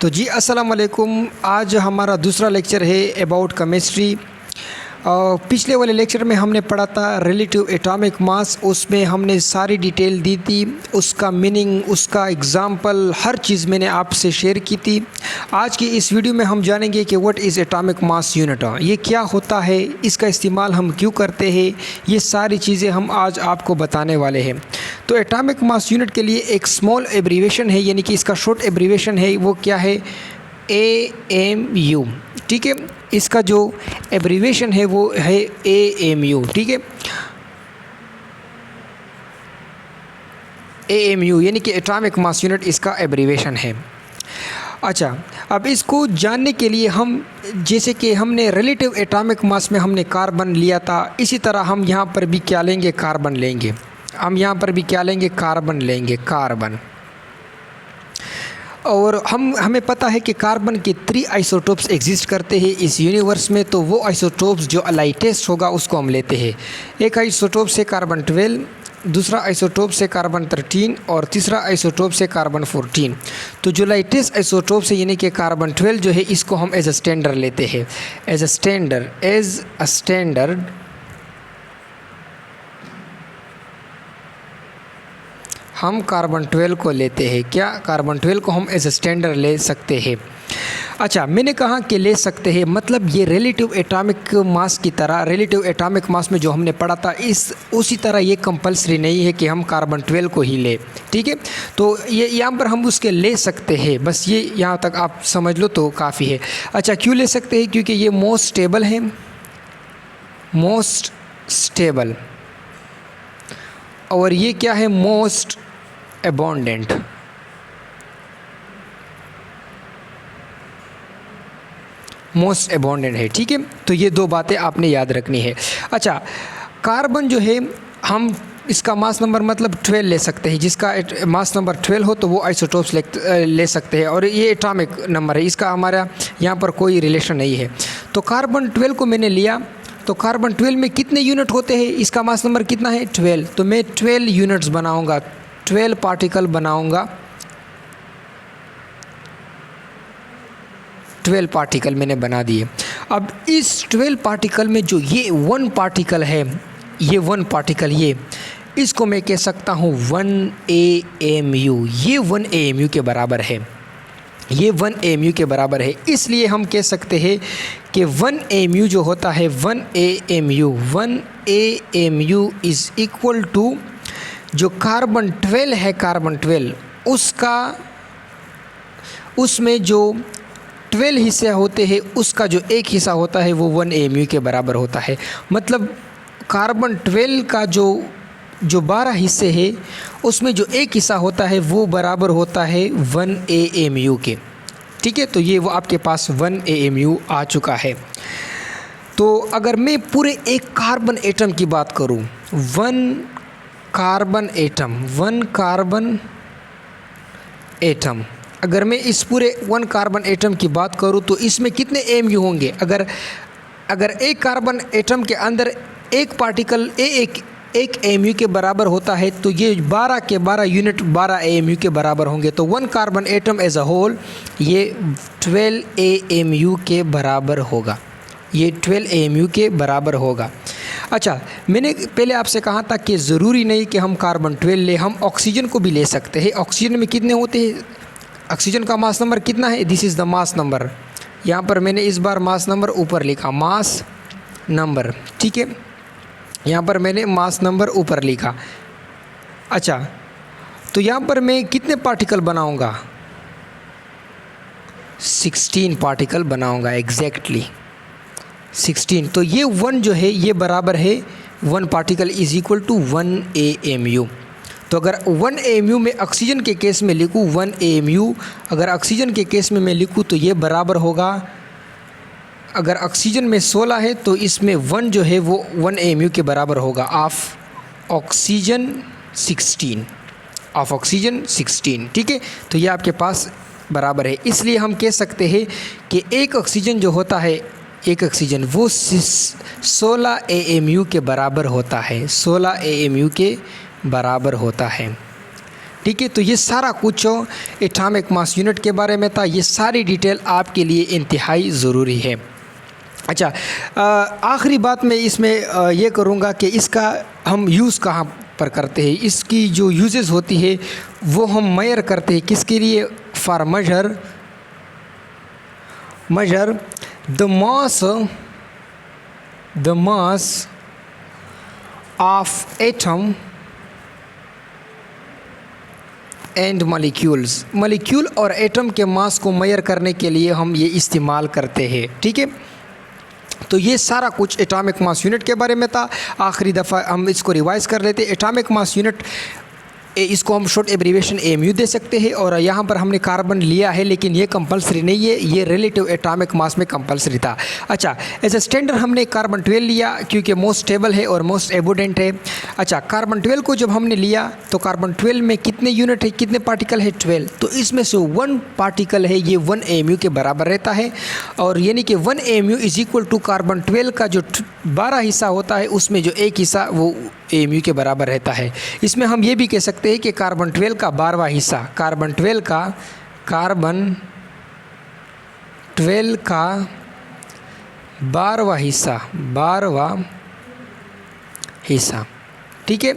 तो जी अस्सलाम वालेकुम। आज हमारा दूसरा लेक्चर है अबाउट केमिस्ट्री। पिछले वाले लेक्चर में हमने पढ़ा था रिलेटिव एटॉमिक मास। उसमें हमने सारी डिटेल दी थी, उसका मीनिंग, उसका एग्जाम्पल, हर चीज़ मैंने आपसे शेयर की थी। आज की इस वीडियो में हम जानेंगे कि what is atomic mass unit, ये क्या होता है, इसका इस्तेमाल हम क्यों करते हैं, ये सारी चीज़ें हम आज आपको बताने वाले हैं। तो एटॉमिक मास यूनिट के लिए एक स्मॉल एब्रीवेशन है, यानी कि इसका शॉर्ट एब्रीवेशन है, वो क्या है, AMU। ठीक है, इसका जो एब्रीवेशन है वो है AMU। ठीक है, AMU यानी कि एटॉमिक मास यूनिट इसका एब्रीवेशन है। अच्छा, अब इसको जानने के लिए हम, जैसे कि हमने रिलेटिव एटॉमिक मास में हमने कार्बन लिया था, इसी तरह हम यहाँ पर भी क्या लेंगे, कार्बन लेंगे। हम यहाँ पर भी क्या लेंगे, कार्बन लेंगे, कार्बन। और हमें पता है कि कार्बन के 3 आइसोटोप्स एग्जिस्ट करते हैं इस यूनिवर्स में। तो वो आइसोटोप्स जो लाइटेस्ट होगा उसको हम लेते हैं। एक आइसोटोप से कार्बन 12, दूसरा आइसोटोप से कार्बन 13 और तीसरा आइसोटोप से कार्बन 14। तो जो लाइटेस्ट आइसोटोप है यानी कि कार्बन 12 जो है, इसको हम एज अ स्टैंडर्ड लेते हैं। एज अ स्टैंडर्ड हम कार्बन 12 को लेते हैं। क्या, कार्बन 12 को हम एज ए स्टैंडर्ड ले सकते हैं। अच्छा, मैंने कहा कि ले सकते हैं, मतलब ये रिलेटिव एटॉमिक मास की तरह, रिलेटिव एटॉमिक मास में जो हमने पढ़ा था उसी तरह ये कंपलसरी नहीं है कि हम कार्बन 12 को ही ले। ठीक है, तो ये यहाँ पर हम उसके ले सकते हैं, बस ये यहाँ तक आप समझ लो तो काफ़ी है। अच्छा, क्यों ले सकते हैं, क्योंकि ये मोस्ट स्टेबल है, मोस्ट स्टेबल। और ये क्या है, मोस्ट अबोंडेंट। मोस्ट अबोंडेंट है। ठीक है, तो ये दो बातें आपने याद रखनी है। अच्छा, कार्बन जो है, हम इसका मास नंबर मतलब 12 ले सकते हैं। जिसका मास नंबर 12 हो तो वो आइसोटोप्स ले सकते हैं, और ये एटॉमिक नंबर है, इसका हमारा यहाँ पर कोई रिलेशन नहीं है। तो कार्बन 12 को मैंने लिया, तो कार्बन 12 में कितने यूनिट होते हैं, इसका मास नंबर कितना है, 12। तो मैं 12 यूनिट्स बनाऊंगा, 12 पार्टिकल बनाऊंगा। 12 पार्टिकल मैंने बना दिए। अब इस 12 पार्टिकल में जो ये 1 पार्टिकल है, ये 1 पार्टिकल, ये इसको मैं कह सकता हूँ 1 AMU। ये 1 AMU के बराबर है, ये 1 AMU के बराबर है। इसलिए हम कह सकते हैं कि 1 AMU जो होता है, 1 AMU इज़ इक्वल टू जो कार्बन 12 है, कार्बन 12 उसमें जो 12 हिस्से होते हैं, उसका जो एक हिस्सा होता है वो 1 AMU के बराबर होता है। मतलब कार्बन 12 का जो 12 हिस्से हैं, उसमें जो एक हिस्सा होता है वो बराबर होता है 1 AMU के। ठीक है, तो ये वो आपके पास 1 AMU आ चुका है। तो अगर मैं पूरे एक कार्बन एटम की बात करूं, 1 कार्बन एटम, अगर मैं इस पूरे 1 कार्बन एटम की बात करूं तो इसमें कितने AMU होंगे। अगर एक कार्बन एटम के अंदर एक पार्टिकल एक AMU के बराबर होता है, तो ये 12 के 12 यूनिट 12 AMU के बराबर होंगे। तो 1 carbon atom as a whole ये 12 AMU के बराबर होगा, ये 12 AMU के बराबर होगा। अच्छा, मैंने पहले आपसे कहा था कि ज़रूरी नहीं कि हम कार्बन 12 ले, हम ऑक्सीजन को भी ले सकते हैं। ऑक्सीजन में कितने होते हैं, ऑक्सीजन का मास नंबर कितना है, this is the mass number. यहाँ पर मैंने इस बार मास नंबर ऊपर लिखा, मास नंबर। ठीक है, यहाँ पर मैंने मास नंबर ऊपर लिखा। अच्छा, तो यहाँ पर मैं कितने पार्टिकल बनाऊँगा, 16 पार्टिकल बनाऊँगा, एग्जैक्टली 16। तो ये 1 जो है ये बराबर है 1 particle is equal to 1 AMU। तो अगर 1 AMU में ऑक्सीजन के केस में लिखूँ 1 AMU, अगर ऑक्सीजन के केस में मैं लिखूँ तो ये बराबर होगा, अगर ऑक्सीजन में 16 है तो इसमें 1 जो है वो 1 AMU के बराबर होगा, ऑफ ऑक्सीजन 16। ठीक है, तो ये आपके पास बराबर है। इसलिए हम कह सकते हैं कि एक ऑक्सीजन जो होता है, एक ऑक्सीजन वो 16 AMU के बराबर होता है, 16 AMU के बराबर होता है। ठीक है। तो ये सारा कुछ एटॉमिक मास यूनिट के बारे में था। ये सारी डिटेल आपके लिए इंतहाई ज़रूरी है। अच्छा, आखिरी बात मैं इसमें ये करूँगा कि इसका हम यूज़ कहाँ पर करते हैं। इसकी जो यूजेस होती है वो हम मेजर करते हैं किसके लिए, for measure the mass of atom and molecule और एटम के मास को मेजर करने के लिए हम ये इस्तेमाल करते हैं, ठीक है। तो ये सारा कुछ एटॉमिक मास यूनिट के बारे में था। आखिरी दफ़ा हम इसको रिवाइज़ कर लेते। एटॉमिक मास यूनिट इसको हम शॉर्ट एब्रीविएशन AMU दे सकते हैं। और यहाँ पर हमने कार्बन लिया है लेकिन ये कंपलसरी नहीं है, ये रिलेटिव एटॉमिक मास में कंपलसरी था। अच्छा, एज ए स्टैंडर्ड हमने कार्बन 12 लिया क्योंकि मोस्ट स्टेबल है और मोस्ट एबोडेंट है। अच्छा, कार्बन 12 को जब हमने लिया तो कार्बन 12 में कितने यूनिट है, कितने पार्टिकल है, 12। तो इसमें से 1 पार्टिकल है ये 1 AMU के बराबर रहता है। और यानी कि 1 AMU is equal to carbon 12 का जो 12 हिस्सा होता है उसमें जो 1 हिस्सा वो AMU के बराबर रहता है। इसमें हम ये भी कह सकते हैं कि कार्बन 12 का 12वां हिस्सा, कार्बन 12 का 12वां हिस्सा, ठीक है।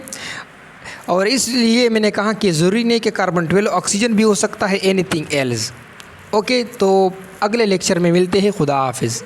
और इसलिए मैंने कहा कि ज़रूरी नहीं कि कार्बन 12 ऑक्सीजन भी हो सकता है, एनीथिंग एल्स। ओके, तो अगले लेक्चर में मिलते हैं। खुदा हाफिज़।